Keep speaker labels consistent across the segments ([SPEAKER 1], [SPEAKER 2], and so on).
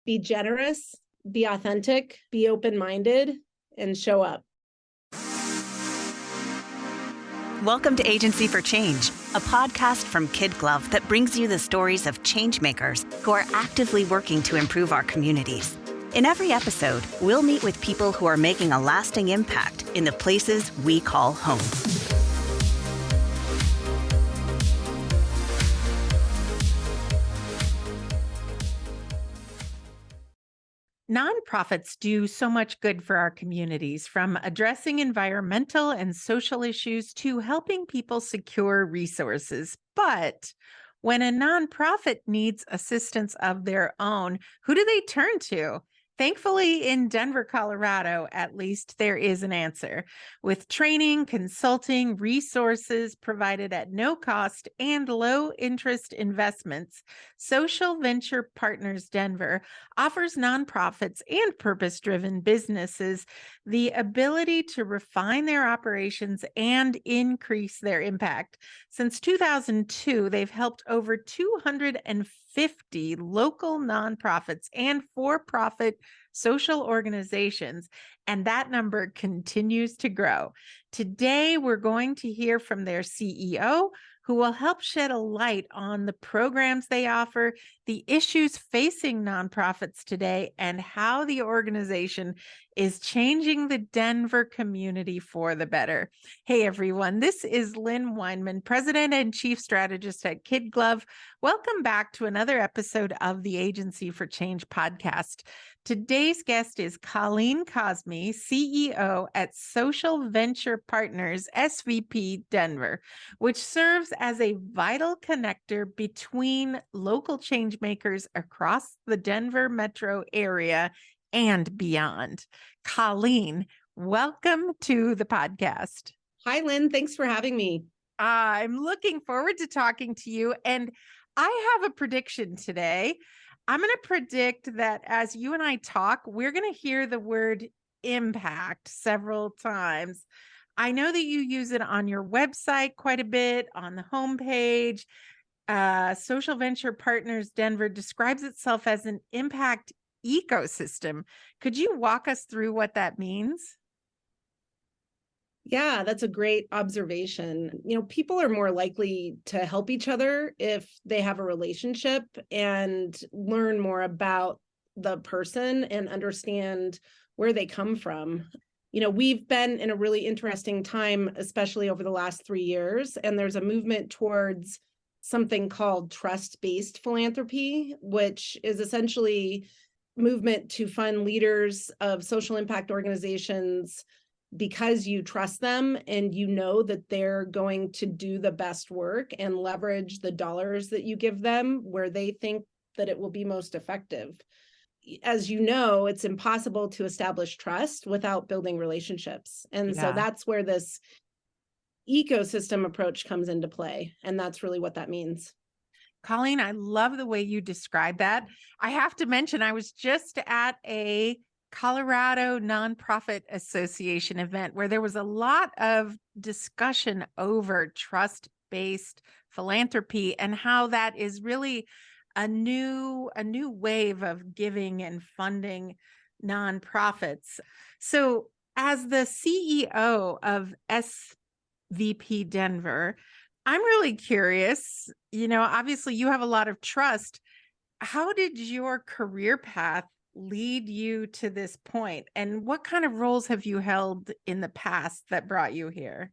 [SPEAKER 1] be generous, be authentic, be open-minded, and show up.
[SPEAKER 2] Welcome to Agency for Change, a podcast from KidGlov that brings you the stories of change makers who are actively working to improve our communities. In every episode, we'll meet with people who are making a lasting impact in the places we call home.
[SPEAKER 3] Nonprofits do so much good for our communities, from addressing environmental and social issues to helping people secure resources. But when a nonprofit needs assistance of their own, who do they turn to? Thankfully, in Denver, Colorado, at least, there is an answer. With training, consulting, resources provided at no cost, and low-interest investments, Social Venture Partners Denver offers nonprofits and purpose-driven businesses the ability to refine their operations and increase their impact. Since 2002, they've helped over 250 local nonprofits and for-profit social organizations, and that number continues to grow. Today, we're going to hear from their CEO, who will help shed a light on the programs they offer, the issues facing nonprofits today, and how the organization is changing the Denver community for the better. Hey, everyone, this is Lynn Weinman, President and Chief Strategist at KidGlov. Welcome back to another episode of the Agency for Change podcast. Today's guest is Colleen Kazemi, CEO at Social Venture Partners, SVP Denver, which serves as a vital connector between local change makers across the Denver metro area and beyond. Colleen, welcome to the podcast.
[SPEAKER 1] Hi, Lynn. Thanks for having me.
[SPEAKER 3] I'm looking forward to talking to you. And I have a prediction today. I'm going to predict that as you and I talk, we're going to hear the word impact several times. I know that you use it on your website quite a bit, on the homepage. Social Venture Partners Denver describes itself as an impact ecosystem. Could you walk us through what that means?
[SPEAKER 1] Yeah, that's a great observation. People are more likely to help each other if they have a relationship and learn more about the person and understand where they come from. We've been in a really interesting time, especially over the last 3 years, and there's a movement towards something called trust-based philanthropy, which is essentially movement to fund leaders of social impact organizations because you trust them and you know that they're going to do the best work and leverage the dollars that you give them where they think that it will be most effective. As you know, it's impossible to establish trust without building relationships. And so that's where this ecosystem approach comes into play. And that's really what that means.
[SPEAKER 3] Colleen, I love the way you describe that. I have to mention, I was just at a Colorado Nonprofit Association event where there was a lot of discussion over trust-based philanthropy and how that is really a new wave of giving and funding nonprofits. So as the CEO of SVP Denver, I'm really curious, obviously you have a lot of trust. How did your career path lead you to this point? And what kind of roles have you held in the past that brought you here?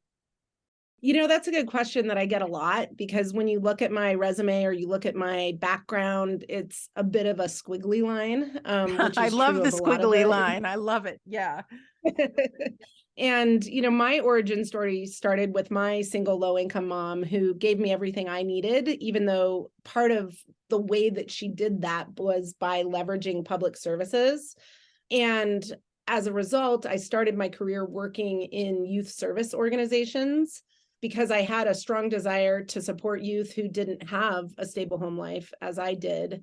[SPEAKER 1] That's a good question that I get a lot, because when you look at my resume or you look at my background, it's a bit of a squiggly line. Which is
[SPEAKER 3] I love the squiggly line. I love it. Yeah.
[SPEAKER 1] And, my origin story started with my single low-income mom who gave me everything I needed, even though part of the way that she did that was by leveraging public services. And as a result, I started my career working in youth service organizations because I had a strong desire to support youth who didn't have a stable home life as I did.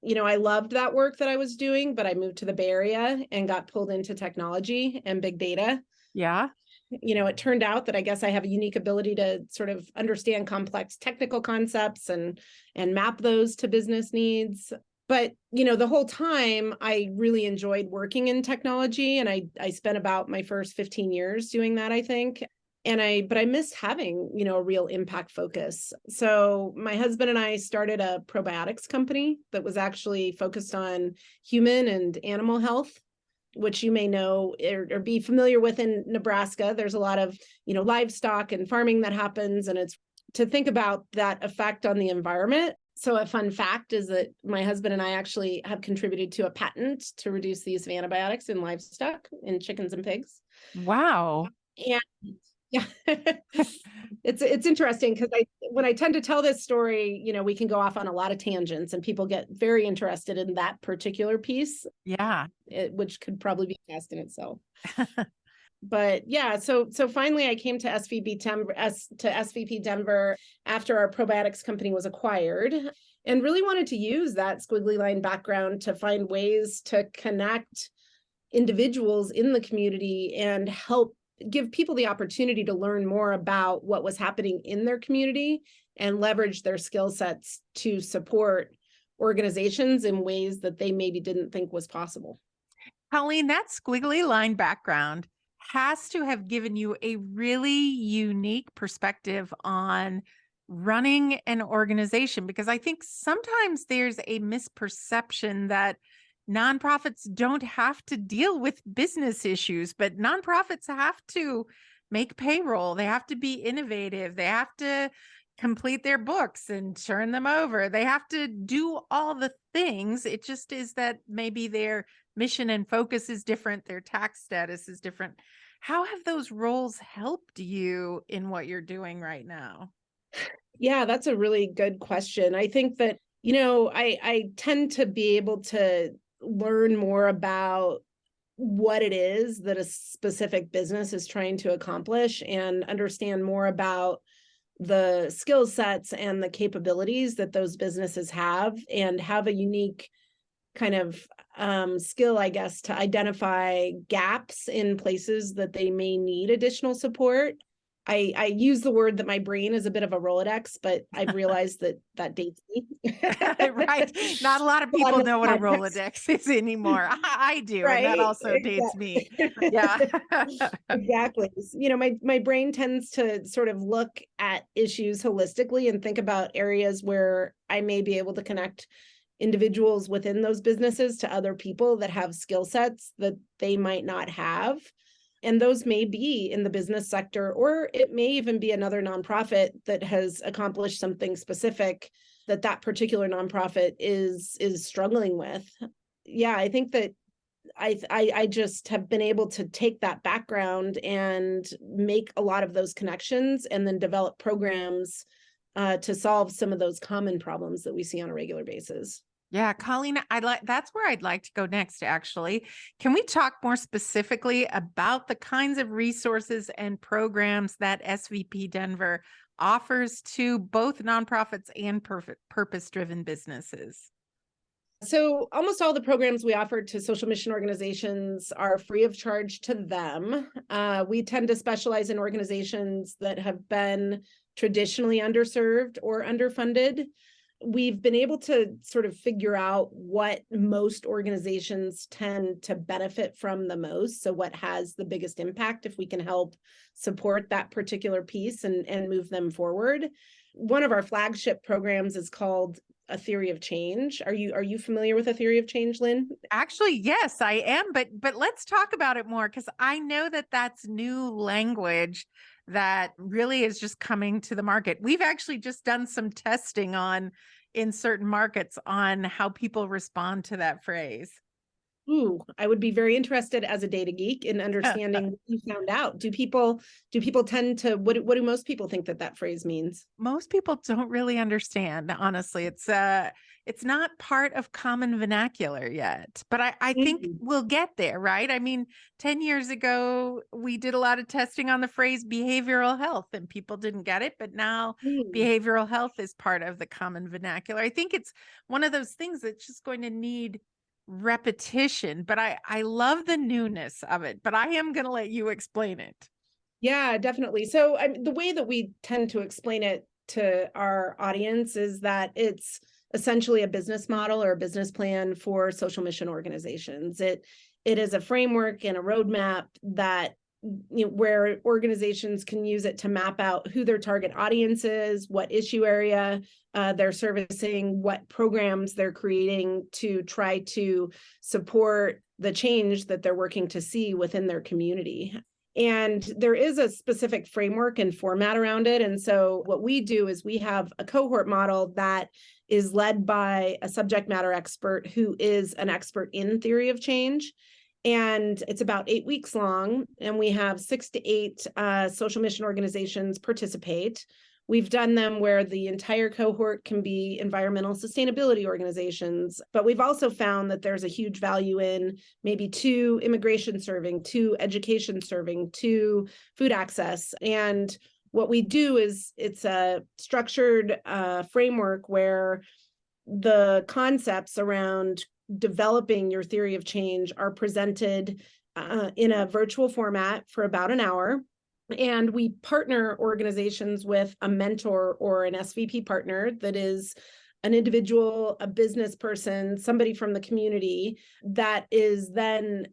[SPEAKER 1] I loved that work that I was doing, but I moved to the Bay Area and got pulled into technology and big data.
[SPEAKER 3] Yeah.
[SPEAKER 1] It turned out that I guess I have a unique ability to sort of understand complex technical concepts and map those to business needs. But, the whole time I really enjoyed working in technology, and I spent about my first 15 years doing that, I think. But I miss having, a real impact focus. So my husband and I started a probiotics company that was actually focused on human and animal health, which you may know or be familiar with in Nebraska. There's a lot of, livestock and farming that happens, and it's to think about that effect on the environment. So a fun fact is that my husband and I actually have contributed to a patent to reduce the use of antibiotics in livestock, in chickens and pigs.
[SPEAKER 3] Wow.
[SPEAKER 1] And yeah, it's interesting because when I tend to tell this story, we can go off on a lot of tangents and people get very interested in that particular piece.
[SPEAKER 3] Yeah.
[SPEAKER 1] Which could probably be a test in itself. But yeah, so finally I came to SVP Denver after our probiotics company was acquired, and really wanted to use that squiggly line background to find ways to connect individuals in the community and help give people the opportunity to learn more about what was happening in their community and leverage their skill sets to support organizations in ways that they maybe didn't think was possible.
[SPEAKER 3] Colleen, that squiggly line background has to have given you a really unique perspective on running an organization, because I think sometimes there's a misperception that nonprofits don't have to deal with business issues, but nonprofits have to make payroll. They have to be innovative. They have to complete their books and turn them over. They have to do all the things. It just is that maybe their mission and focus is different. Their tax status is different. How have those roles helped you in what you're doing right now?
[SPEAKER 1] Yeah, that's a really good question. I think that, I tend to be able to learn more about what it is that a specific business is trying to accomplish and understand more about the skill sets and the capabilities that those businesses have, and have a unique kind of skill, I guess, to identify gaps in places that they may need additional support. I use the word that my brain is a bit of a Rolodex, but I've realized that dates me.
[SPEAKER 3] Right. Not a lot of people know what a Rolodex is anymore. I do.
[SPEAKER 1] Right.
[SPEAKER 3] And that also dates me. Yeah.
[SPEAKER 1] Exactly. My brain tends to sort of look at issues holistically and think about areas where I may be able to connect individuals within those businesses to other people that have skill sets that they might not have. And those may be in the business sector, or it may even be another nonprofit that has accomplished something specific that particular nonprofit is struggling with. Yeah, I think that I just have been able to take that background and make a lot of those connections and then develop programs to solve some of those common problems that we see on a regular basis.
[SPEAKER 3] Yeah, Colleen, that's where I'd like to go next, actually. Can we talk more specifically about the kinds of resources and programs that SVP Denver offers to both nonprofits and purpose-driven businesses?
[SPEAKER 1] So almost all the programs we offer to social mission organizations are free of charge to them. We tend to specialize in organizations that have been traditionally underserved or underfunded. We've been able to sort of figure out what most organizations tend to benefit from the most. So what has the biggest impact if we can help support that particular piece and move them forward. One of our flagship programs is called A Theory of Change. Are you familiar with A Theory of Change, Lynn?
[SPEAKER 3] Actually, yes, I am. But let's talk about it more, because I know that that's new language that really is just coming to the market. We've actually just done some testing in certain markets on how people respond to that phrase.
[SPEAKER 1] Ooh, I would be very interested as a data geek in understanding what you found out. Do people tend to, what do most people think that phrase means?
[SPEAKER 3] Most people don't really understand, honestly. It's not part of common vernacular yet, but I think we'll get there, right? I mean, 10 years ago, we did a lot of testing on the phrase behavioral health and people didn't get it, but now behavioral health is part of the common vernacular. I think it's one of those things that's just going to need repetition, but I love the newness of it, but I am going to let you explain it.
[SPEAKER 1] Yeah, definitely. So the way that we tend to explain it to our audience is that it's essentially a business model or a business plan for social mission organizations. It is a framework and a roadmap that where organizations can use it to map out who their target audience is, what issue area they're servicing, what programs they're creating to try to support the change that they're working to see within their community. And there is a specific framework and format around it. And so what we do is we have a cohort model that is led by a subject matter expert who is an expert in theory of change. And it's about 8 weeks long, and we have 6 to 8 social mission organizations participate. We've done them where the entire cohort can be environmental sustainability organizations, but we've also found that there's a huge value in maybe 2 immigration serving, 2 education serving, 2 food access. And what we do is it's a structured framework where the concepts around developing your theory of change are presented in a virtual format for about an hour. And we partner organizations with a mentor or an SVP partner that is an individual, a business person, somebody from the community that is then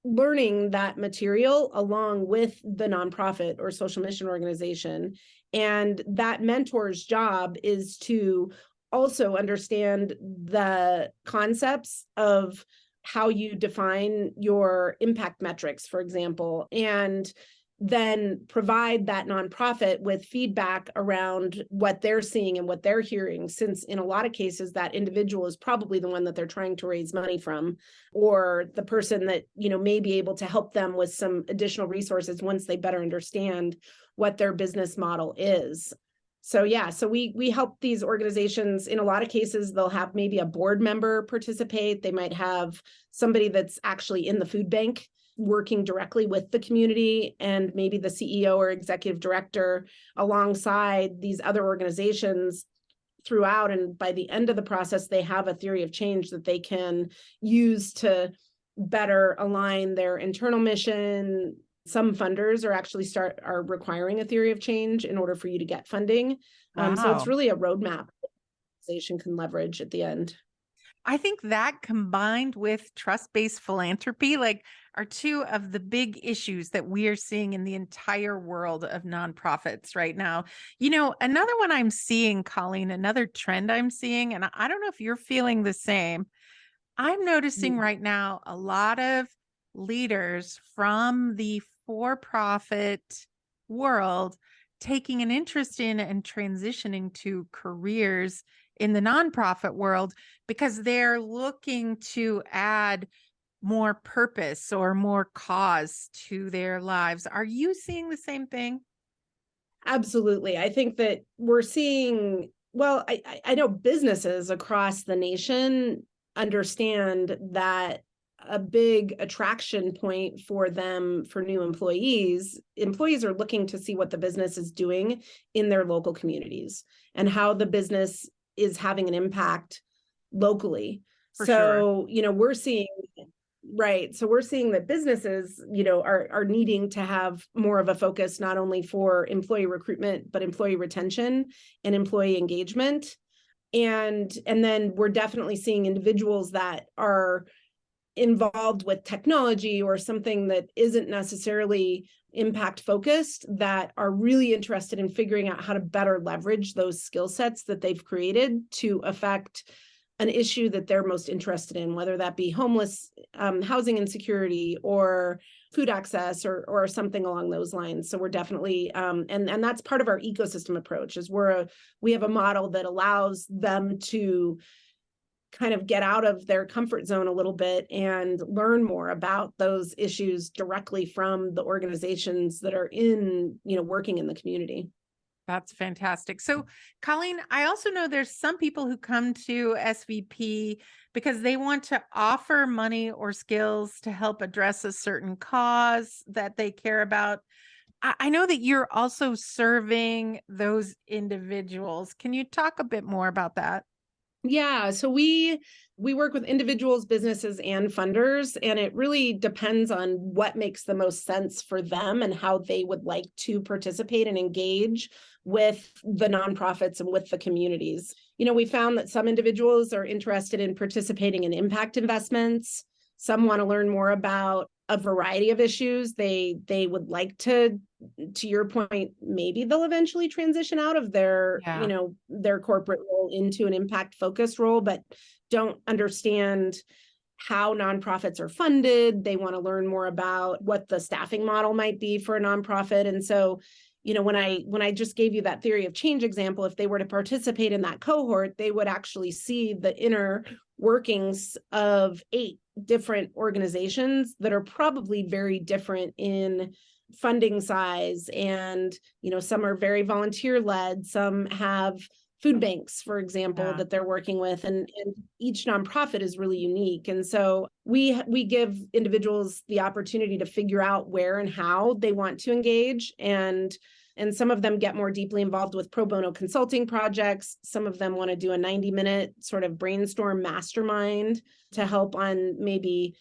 [SPEAKER 1] learning that material along with the nonprofit or social mission organization. And that mentor's job is to also understand the concepts of how you define your impact metrics, for example, and then provide that nonprofit with feedback around what they're seeing and what they're hearing, since in a lot of cases, that individual is probably the one that they're trying to raise money from, or the person that, may be able to help them with some additional resources once they better understand what their business model is. So we help these organizations. In a lot of cases, they'll have maybe a board member participate. They might have somebody that's actually in the food bank working directly with the community, and maybe the CEO or executive director alongside these other organizations throughout. And by the end of the process, they have a theory of change that they can use to better align their internal mission. Some funders are requiring a theory of change in order for you to get funding.
[SPEAKER 3] Wow.
[SPEAKER 1] So it's really a roadmap that the organization can leverage at the end.
[SPEAKER 3] I think that combined with trust-based philanthropy, are 2 of the big issues that we are seeing in the entire world of nonprofits right now. Another one I'm seeing, Colleen, another trend I'm seeing, and I don't know if you're feeling the same. I'm noticing right now a lot of leaders from the for-profit world taking an interest in and transitioning to careers in the nonprofit world because they're looking to add more purpose or more cause to their lives. Are you seeing the same thing?
[SPEAKER 1] Absolutely. I think that we're seeing, I know businesses across the nation understand that a big attraction point for them, for new employees are looking to see what the business is doing in their local communities and how the business is having an impact locally.
[SPEAKER 3] For sure.
[SPEAKER 1] We're seeing, right. So we're seeing that businesses, are needing to have more of a focus, not only for employee recruitment, but employee retention and employee engagement. And then we're definitely seeing individuals that are involved with technology or something that isn't necessarily impact focused that are really interested in figuring out how to better leverage those skill sets that they've created to affect an issue that they're most interested in, whether that be homeless, housing insecurity, or food access, or something along those lines. So we're definitely, and that's part of our ecosystem approach, is we have a model that allows them to kind of get out of their comfort zone a little bit and learn more about those issues directly from the organizations that are working in the community.
[SPEAKER 3] That's fantastic. So, Colleen, I also know there's some people who come to SVP because they want to offer money or skills to help address a certain cause that they care about. I know that you're also serving those individuals. Can you talk a bit more about that?
[SPEAKER 1] Yeah, so we work with individuals, businesses, and funders, and it really depends on what makes the most sense for them and how they would like to participate and engage with the nonprofits and with the communities. we found that some individuals are interested in participating in impact investments. Some want to learn more about a variety of issues. They would like to your point, maybe they'll eventually transition out of their, their corporate role into an impact focused role, but don't understand how nonprofits are funded. They want to learn more about what the staffing model might be for a nonprofit. And so, when I just gave you that theory of change example, if they were to participate in that cohort, they would actually see the inner workings of 8 different organizations that are probably very different in funding size. And, some are very volunteer led, some have food banks, for example, that they're working with, and each nonprofit is really unique. And so we give individuals the opportunity to figure out where and how they want to engage. And some of them get more deeply involved with pro bono consulting projects. Some of them want to do a 90-minute sort of brainstorm mastermind to help on maybe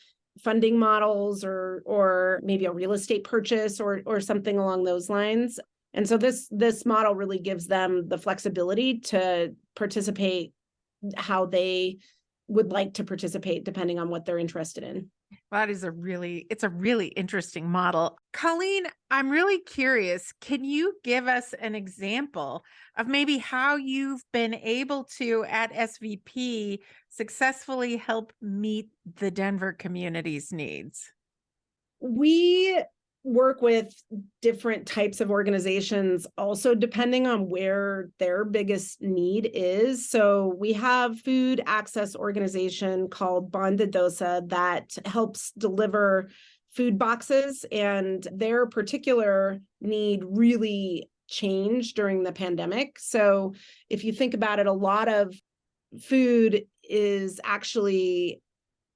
[SPEAKER 1] funding models or maybe a real estate purchase or something along those lines. And so this model really gives them the flexibility to participate how they would like to participate, depending on what they're interested in.
[SPEAKER 3] That is it's a really interesting model. Colleen, I'm really curious. Can you give us an example of maybe how you've been able to, at SVP, successfully help meet the Denver community's needs?
[SPEAKER 1] We work with different types of organizations, also depending on where their biggest need is. So we have food access organization called Bondadosa that helps deliver food boxes, and their particular need really changed during the pandemic. So if you think about it, a lot of food is actually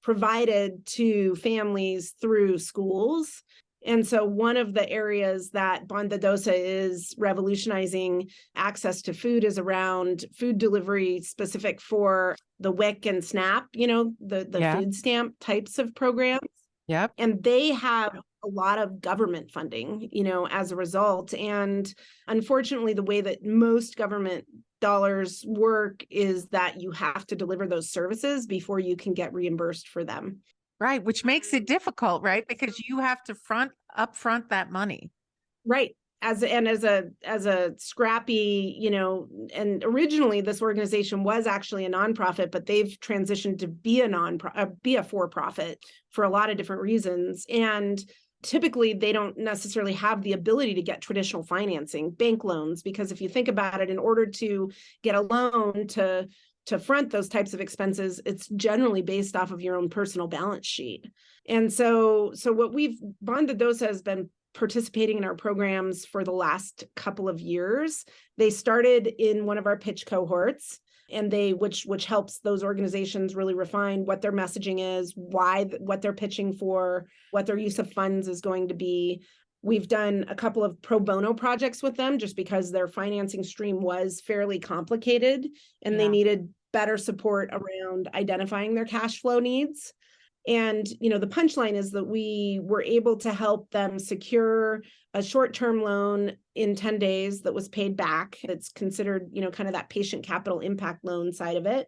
[SPEAKER 1] provided to families through schools. And so one of the areas that Bondadosa is revolutionizing access to food is around food delivery specific for the WIC and SNAP, the food stamp types of programs.
[SPEAKER 3] Yep.
[SPEAKER 1] And they have a lot of government funding, as a result. And unfortunately, the way that most government dollars work is that you have to deliver those services before you can get reimbursed for them.
[SPEAKER 3] Right, which makes it difficult, right? Because you have to upfront that money.
[SPEAKER 1] Right. As a scrappy, and originally this organization was actually a nonprofit, but they've transitioned to be a for-profit for a lot of different reasons. And typically they don't necessarily have the ability to get traditional financing, bank loans, because if you think about it, in order to get a loan to front those types of expenses, it's generally based off of your own personal balance sheet. And so Bondadosa has been participating in our programs for the last couple of years. They started in one of our pitch cohorts, and which helps those organizations really refine what their messaging is, what they're pitching for, what their use of funds is going to be. We've done a couple of pro bono projects with them just because their financing stream was fairly complicated and they needed better support around identifying their cash flow needs. And, the punchline is that we were able to help them secure a short-term loan in 10 days that was paid back. It's considered, kind of that patient capital impact loan side of it.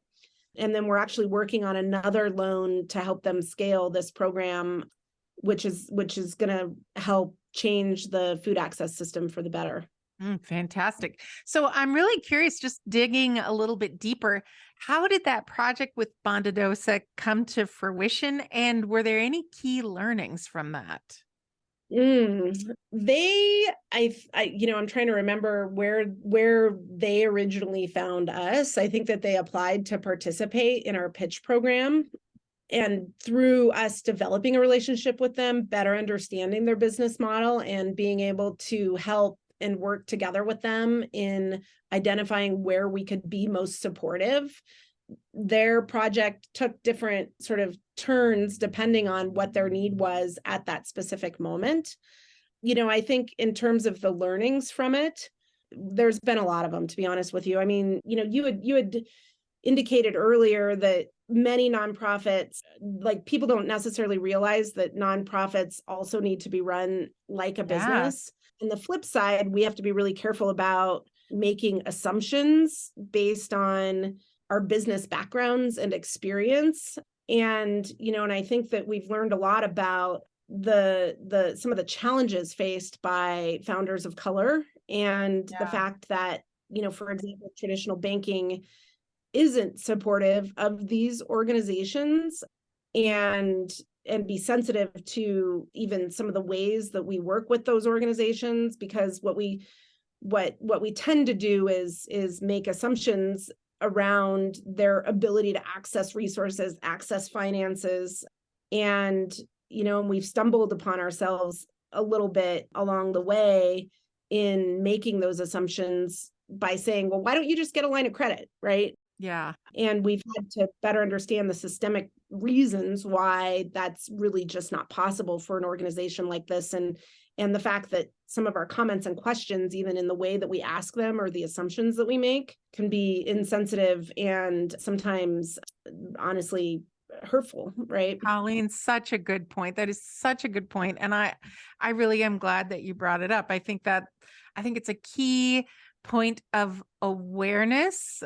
[SPEAKER 1] And then we're actually working on another loan to help them scale this program, which is going to help change the food access system for the better.
[SPEAKER 3] Fantastic. So I'm really curious, just digging a little bit deeper, how did that project with Bondadosa come to fruition? And were there any key learnings from that?
[SPEAKER 1] I'm trying to remember where they originally found us. I think that they applied to participate in our pitch program. And through us developing a relationship with them, better understanding their business model and being able to help and work together with them in identifying where we could be most supportive. Their project took different sort of turns depending on what their need was at that specific moment. I think in terms of the learnings from it, there's been a lot of them, to be honest with you. I mean, you had indicated earlier that many nonprofits, like, people don't necessarily realize that nonprofits also need to be run like a business. And the flip side, we have to be really careful about making assumptions based on our business backgrounds and experience. And, and I think that we've learned a lot about some of the challenges faced by founders of color, and the fact that, for example, traditional banking isn't supportive of these organizations, and be sensitive to even some of the ways that we work with those organizations, because what we tend to do is make assumptions around their ability to access resources, access finances. And, we've stumbled upon ourselves a little bit along the way in making those assumptions by saying, well, why don't you just get a line of credit, right?
[SPEAKER 3] Yeah.
[SPEAKER 1] And we've had to better understand the systemic reasons why that's really just not possible for an organization like this. And the fact that some of our comments and questions, even in the way that we ask them or the assumptions that we make, can be insensitive and sometimes, honestly, hurtful, right?
[SPEAKER 3] Colleen, such a good point. That is such a good point. And I really am glad that you brought it up. I think it's a key point of awareness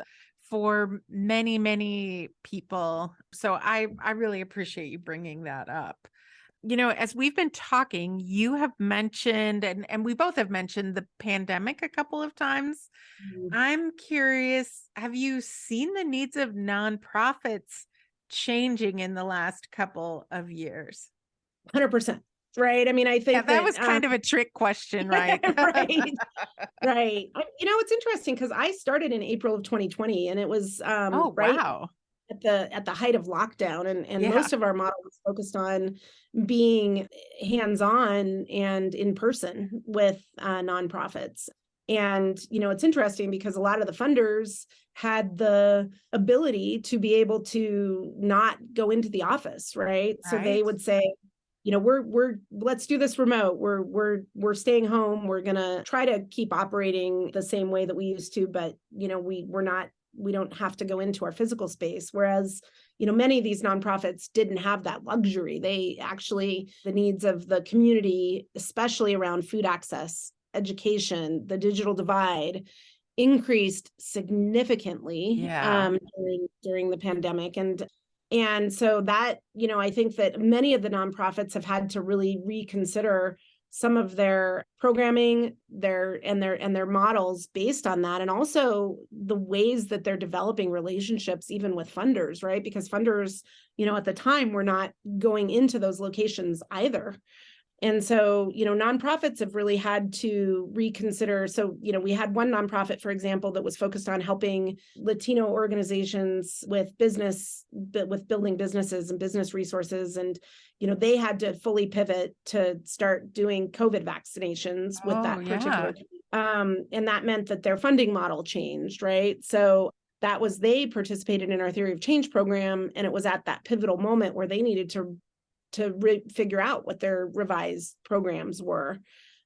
[SPEAKER 3] for many, many people. So I really appreciate you bringing that up. As we've been talking, you have mentioned, and we both have mentioned the pandemic a couple of times.
[SPEAKER 1] Mm-hmm.
[SPEAKER 3] I'm curious, have you seen the needs of nonprofits changing in the last couple of years?
[SPEAKER 1] 100%. Right. I mean, I think
[SPEAKER 3] that was kind of a trick question, right?
[SPEAKER 1] Right. Right. It's interesting because I started in April of 2020, and it was right
[SPEAKER 3] wow.
[SPEAKER 1] at the height of lockdown, and most of our model was focused on being hands-on and in person with nonprofits. And, it's interesting because a lot of the funders had the ability to be able to not go into the office, right? So they would say, let's do this remote. We're staying home. We're going to try to keep operating the same way that we used to, but, we don't have to go into our physical space. Whereas, many of these nonprofits didn't have that luxury. The needs of the community, especially around food access, education, the digital divide, increased significantly during the pandemic. And so that, I think that many of the nonprofits have had to really reconsider some of their programming, their models based on that, and also the ways that they're developing relationships, even with funders, right? Because funders, at the time, were not going into those locations either. And so, nonprofits have really had to reconsider. So, we had one nonprofit, for example, that was focused on helping Latino organizations with building businesses and business resources. And, they had to fully pivot to start doing COVID vaccinations with that particular. And that meant that their funding model changed, right? So they participated in our Theory of Change program. And it was at that pivotal moment where they needed to figure out what their revised programs were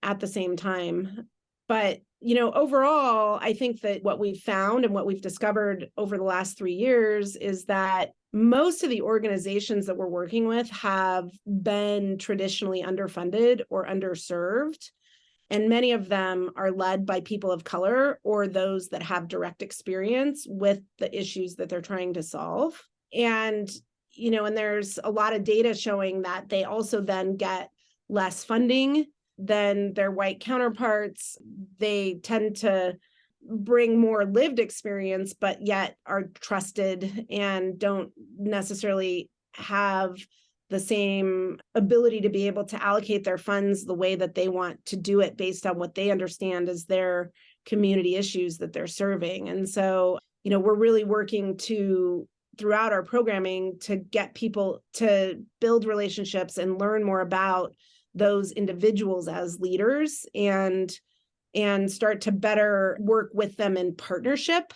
[SPEAKER 1] at the same time. But, overall, I think that what we've found and what we've discovered over the last 3 years is that most of the organizations that we're working with have been traditionally underfunded or underserved. And many of them are led by people of color or those that have direct experience with the issues that they're trying to solve. And and there's a lot of data showing that they also then get less funding than their white counterparts. They tend to bring more lived experience, but yet are trusted and don't necessarily have the same ability to be able to allocate their funds the way that they want to do it based on what they understand as their community issues that they're serving. And so, we're really working throughout our programming to get people to build relationships and learn more about those individuals as leaders, and start to better work with them in partnership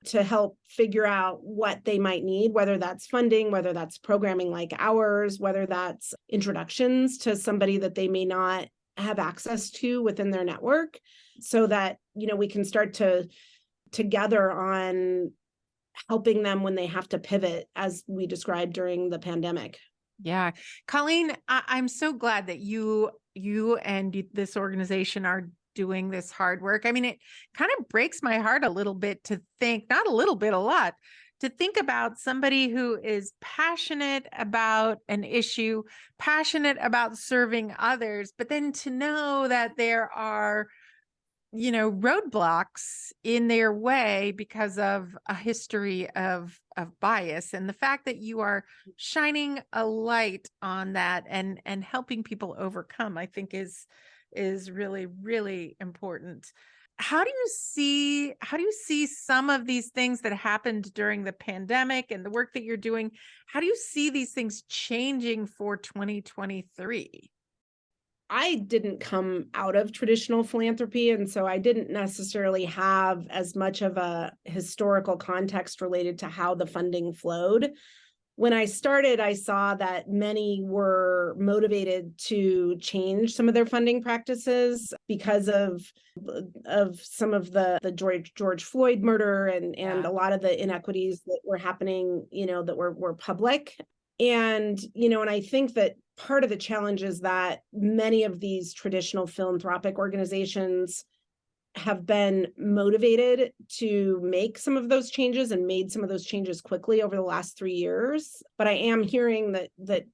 [SPEAKER 1] to help figure out what they might need, whether that's funding, whether that's programming like ours, whether that's introductions to somebody that they may not have access to within their network, so that, we can start to gather on helping them when they have to pivot, as we described during the pandemic.
[SPEAKER 3] Yeah. Colleen, I'm so glad that you and this organization are doing this hard work. I mean, it kind of breaks my heart a little bit to think, not a little bit, a lot, to think about somebody who is passionate about an issue, passionate about serving others, but then to know that there are, roadblocks in their way because of a history of bias. And the fact that you are shining a light on that and helping people overcome, I think is really, really important. How do you see some of these things that happened during the pandemic and the work that you're doing? How do you see these things changing for 2023?
[SPEAKER 1] I didn't come out of traditional philanthropy, and so I didn't necessarily have as much of a historical context related to how the funding flowed. When I started, I saw that many were motivated to change some of their funding practices because of some of the George Floyd murder and a lot of the inequities that were happening, that were public. And I think that part of the challenge is that many of these traditional philanthropic organizations have been motivated to make some of those changes and made some of those changes quickly over the last 3 years. But I am hearing that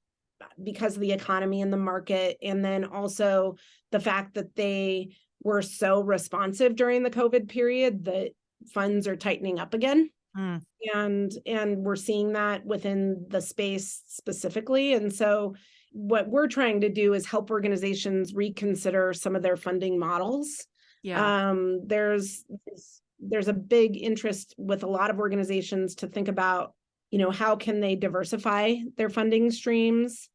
[SPEAKER 1] because of the economy and the market, and then also the fact that they were so responsive during the COVID period, that funds are tightening up again. And we're seeing that within the space specifically. And so what we're trying to do is help organizations reconsider some of their funding models. There's a big interest with a lot of organizations to think about, how can they diversify their funding streams?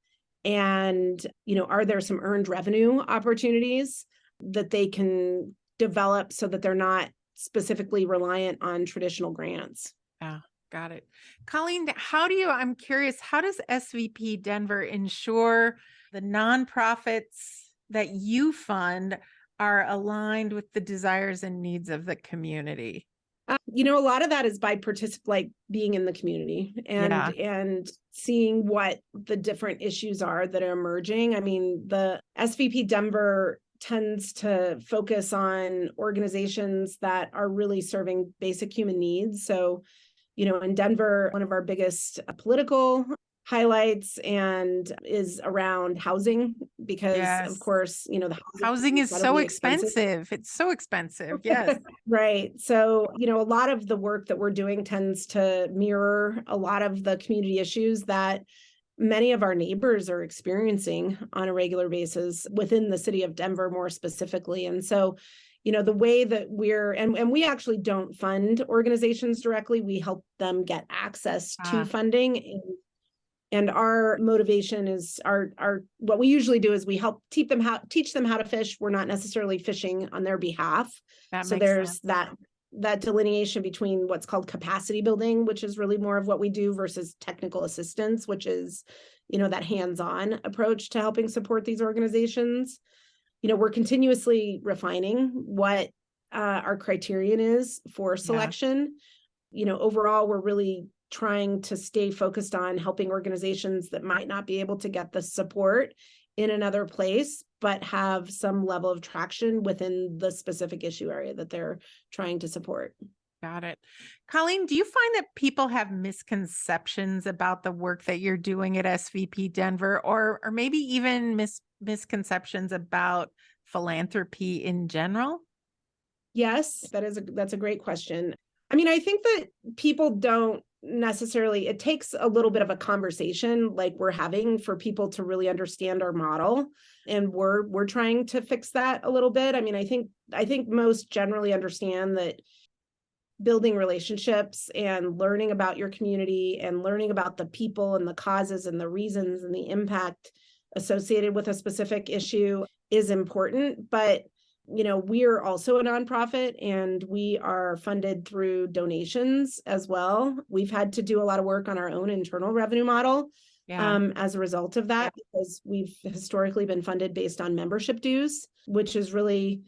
[SPEAKER 1] And, are there some earned revenue opportunities that they can develop so that they're not specifically reliant on traditional grants?
[SPEAKER 3] Yeah, got it. Colleen, I'm curious, how does SVP Denver ensure the nonprofits that you fund are aligned with the desires and needs of the community?
[SPEAKER 1] A lot of that is by being in the community and seeing what the different issues are that are emerging. I mean, the SVP Denver tends to focus on organizations that are really serving basic human needs. So, in Denver, one of our biggest political highlights and is around housing, because of course, the
[SPEAKER 3] housing is so expensive. It's so expensive. Yes.
[SPEAKER 1] Right. So, a lot of the work that we're doing tends to mirror a lot of the community issues that many of our neighbors are experiencing on a regular basis within the city of Denver, more specifically. And so, the way that and we actually don't fund organizations directly, we help them get access to funding. And our motivation is what we usually do is we help teach them how to fish. We're not necessarily fishing on their behalf. So there's that delineation between what's called capacity building, which is really more of what we do, versus technical assistance, which is, that hands-on approach to helping support these organizations. We're continuously refining what our criterion is for selection. Overall, we're really trying to stay focused on helping organizations that might not be able to get the support in another place, but have some level of traction within the specific issue area that they're trying to support.
[SPEAKER 3] Got it. Colleen, do you find that people have misconceptions about the work that you're doing at SVP Denver, or maybe even misconceptions about philanthropy in general?
[SPEAKER 1] Yes, that's a great question. I mean, I think that people don't necessarily, it takes a little bit of a conversation like we're having for people to really understand our model. And we're trying to fix that a little bit. I mean, I think most generally understand that building relationships and learning about your community and learning about the people and the causes and the reasons and the impact associated with a specific issue is important. But we're also a nonprofit, and we are funded through donations as well. We've had to do a lot of work on our own internal revenue model as a result of that, because we've historically been funded based on membership dues, which is really,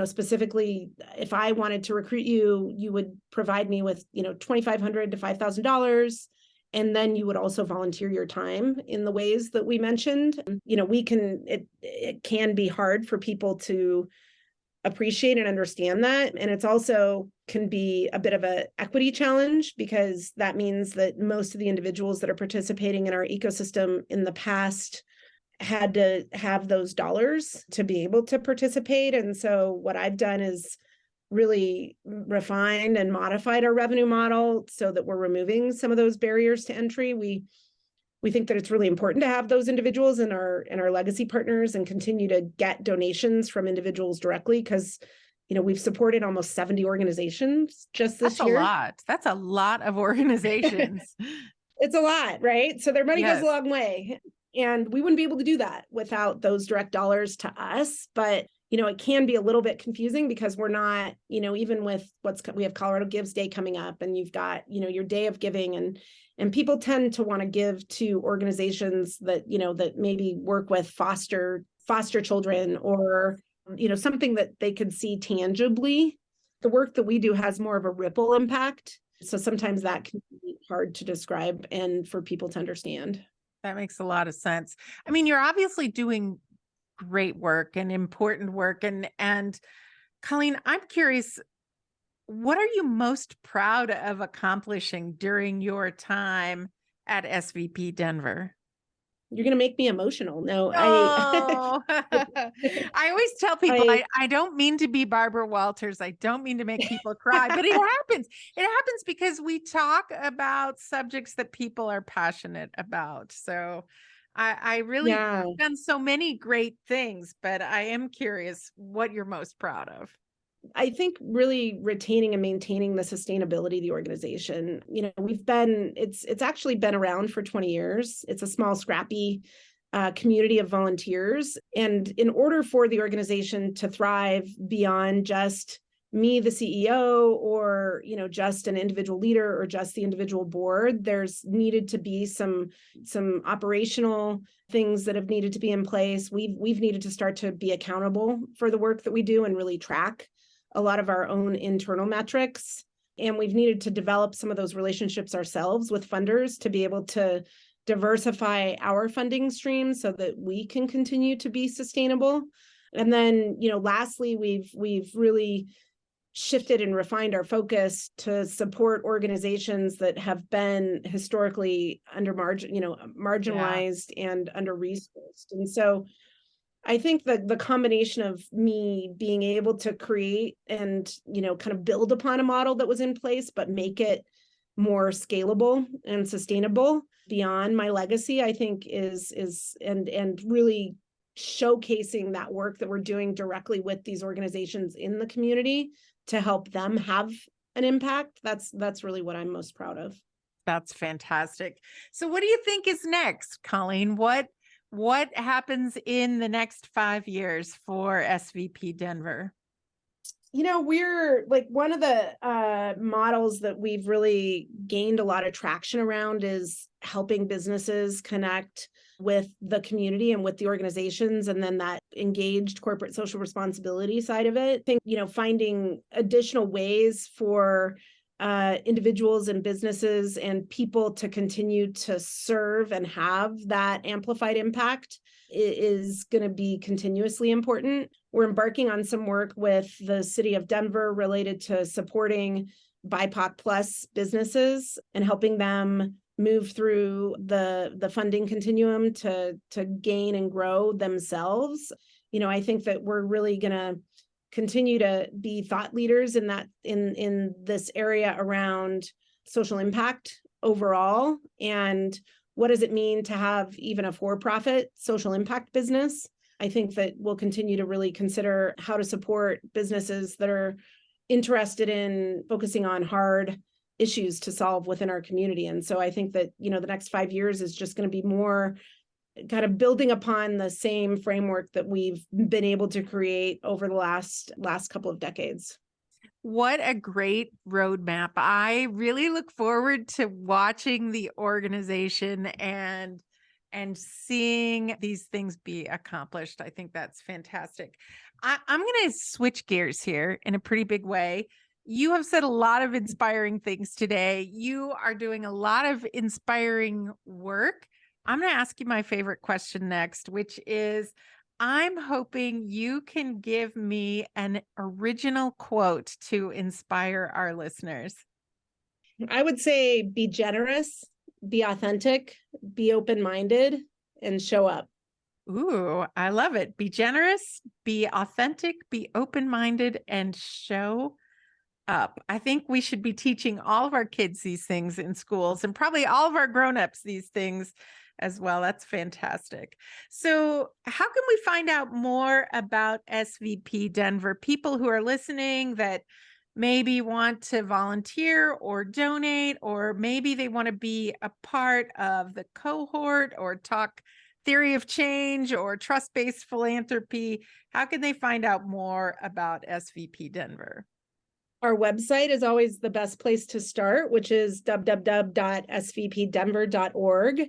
[SPEAKER 1] specifically, if I wanted to recruit you, you would provide me with, $2,500 to $5,000. And then you would also volunteer your time in the ways that we mentioned. It can be hard for people to appreciate and understand that. And it's also can be a bit of an equity challenge, because that means that most of the individuals that are participating in our ecosystem in the past had to have those dollars to be able to participate. And so what I've done is really refined and modified our revenue model so that we're removing some of those barriers to entry. We think that it's really important to have those individuals in our legacy partners and continue to get donations from individuals directly, because we've supported almost 70 organizations just this year.
[SPEAKER 3] That's a lot of organizations.
[SPEAKER 1] It's a lot, right? So their money goes a
[SPEAKER 3] Yes.
[SPEAKER 1] long way. And we wouldn't be able to do that without those direct dollars to us. But it can be a little bit confusing, because we're not, even with we have Colorado Gives Day coming up, and you've got, your day of giving, and people tend to want to give to organizations that, that maybe work with foster children, or, something that they could see tangibly. The work that we do has more of a ripple impact. So sometimes that can be hard to describe and for people to understand.
[SPEAKER 3] That makes a lot of sense. I mean, you're obviously doing great work and important work. And Colleen, I'm curious, what are you most proud of accomplishing during your time at SVP Denver?
[SPEAKER 1] You're going to make me emotional. No,
[SPEAKER 3] I always tell people, I don't mean to be Barbara Walters. I don't mean to make people cry, but it happens. It happens because we talk about subjects that people are passionate about. So I really have done so many great things, but I am curious what you're most proud of.
[SPEAKER 1] I think really retaining and maintaining the sustainability of the organization. It's actually been around for 20 years. It's a small, scrappy community of volunteers. And in order for the organization to thrive beyond just me, the CEO, or, just an individual leader or just the individual board, there's needed to be some operational things that have needed to be in place. We've needed to start to be accountable for the work that we do and really track a lot of our own internal metrics. And we've needed to develop some of those relationships ourselves with funders to be able to diversify our funding streams so that we can continue to be sustainable. And then, lastly, we've really shifted and refined our focus to support organizations that have been historically marginalized and under-resourced. And so I think that the combination of me being able to create and, kind of build upon a model that was in place, but make it more scalable and sustainable beyond my legacy, I think is really showcasing that work that we're doing directly with these organizations in the community to help them have an impact. That's really what I'm most proud of.
[SPEAKER 3] That's fantastic. So what do you think is next, Colleen? What happens in the next 5 years for SVP Denver?
[SPEAKER 1] We're like one of the models that we've really gained a lot of traction around is helping businesses connect with the community and with the organizations, and then that engaged corporate social responsibility side of it. I think, finding additional ways for individuals and businesses and people to continue to serve and have that amplified impact is going to be continuously important. We're embarking on some work with the city of Denver related to supporting BIPOC plus businesses and helping them move through the funding continuum to gain and grow themselves. I think that we're really going to continue to be thought leaders in this area around social impact overall, and what does it mean to have even a for-profit social impact business. I think that we'll continue to really consider how to support businesses that are interested in focusing on hard issues to solve within our community. And so I think that, the next 5 years is just going to be more kind of building upon the same framework that we've been able to create over the last couple of decades.
[SPEAKER 3] What a great roadmap. I really look forward to watching the organization and seeing these things be accomplished. I think that's fantastic. I'm going to switch gears here in a pretty big way. You have said a lot of inspiring things today. You are doing a lot of inspiring work. I'm going to ask you my favorite question next, which is, I'm hoping you can give me an original quote to inspire our listeners.
[SPEAKER 1] I would say be generous, be authentic, be open-minded, and show up.
[SPEAKER 3] Ooh, I love it. Be generous, be authentic, be open-minded, and show up. I think we should be teaching all of our kids these things in schools and probably all of our grown-ups these things as well. That's fantastic. So how can we find out more about SVP Denver? People who are listening that maybe want to volunteer or donate, or maybe they want to be a part of the cohort or talk theory of change or trust-based philanthropy. How can they find out more about SVP Denver?
[SPEAKER 1] Our website is always the best place to start, which is www.svpdenver.org.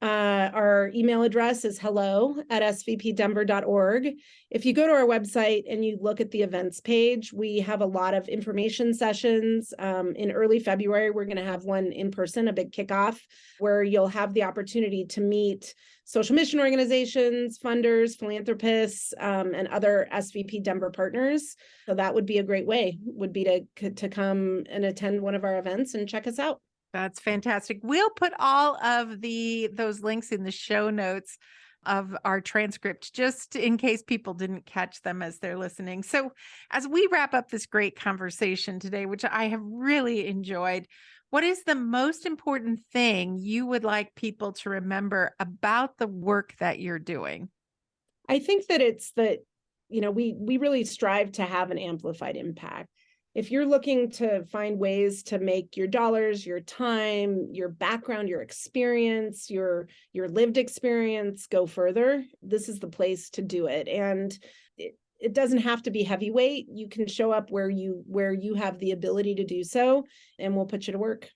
[SPEAKER 1] Our email address is hello@svpdenver.org. If you go to our website and you look at the events page, we have a lot of information sessions. In early February, we're going to have one in person, a big kickoff, where you'll have the opportunity to meet social mission organizations, funders, philanthropists, and other SVP Denver partners. So that would be a great way, would be to come and attend one of our events and check us out.
[SPEAKER 3] That's fantastic. We'll put all of those links in the show notes of our transcript, just in case people didn't catch them as they're listening. So as we wrap up this great conversation today, which I have really enjoyed, what is the most important thing you would like people to remember about the work that you're doing?
[SPEAKER 1] I think that it's that, we really strive to have an amplified impact. If you're looking to find ways to make your dollars, your time, your background, your experience, your lived experience go further, this is the place to do it. And it doesn't have to be heavyweight. You can show up where you have the ability to do so, and we'll put you to work.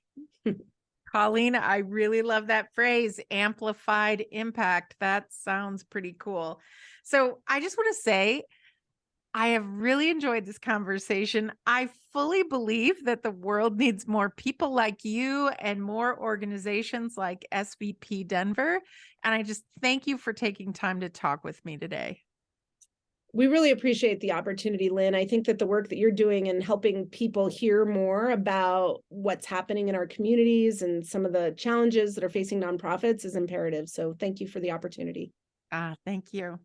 [SPEAKER 3] Colleen, I really love that phrase, amplified impact. That sounds pretty cool. So I just want to say, I have really enjoyed this conversation. I fully believe that the world needs more people like you and more organizations like SVP Denver. And I just thank you for taking time to talk with me today.
[SPEAKER 1] We really appreciate the opportunity, Lynn. I think that the work that you're doing and helping people hear more about what's happening in our communities and some of the challenges that are facing nonprofits is imperative. So thank you for the opportunity.
[SPEAKER 3] Thank you.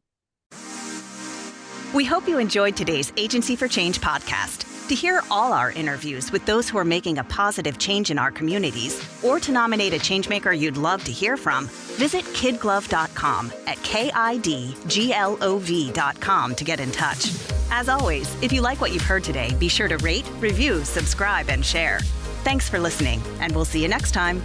[SPEAKER 2] We hope you enjoyed today's Agency for Change podcast. To hear all our interviews with those who are making a positive change in our communities, or to nominate a changemaker you'd love to hear from, visit KidGlov.com at KIDGLOV.com to get in touch. As always, if you like what you've heard today, be sure to rate, review, subscribe, and share. Thanks for listening, and we'll see you next time.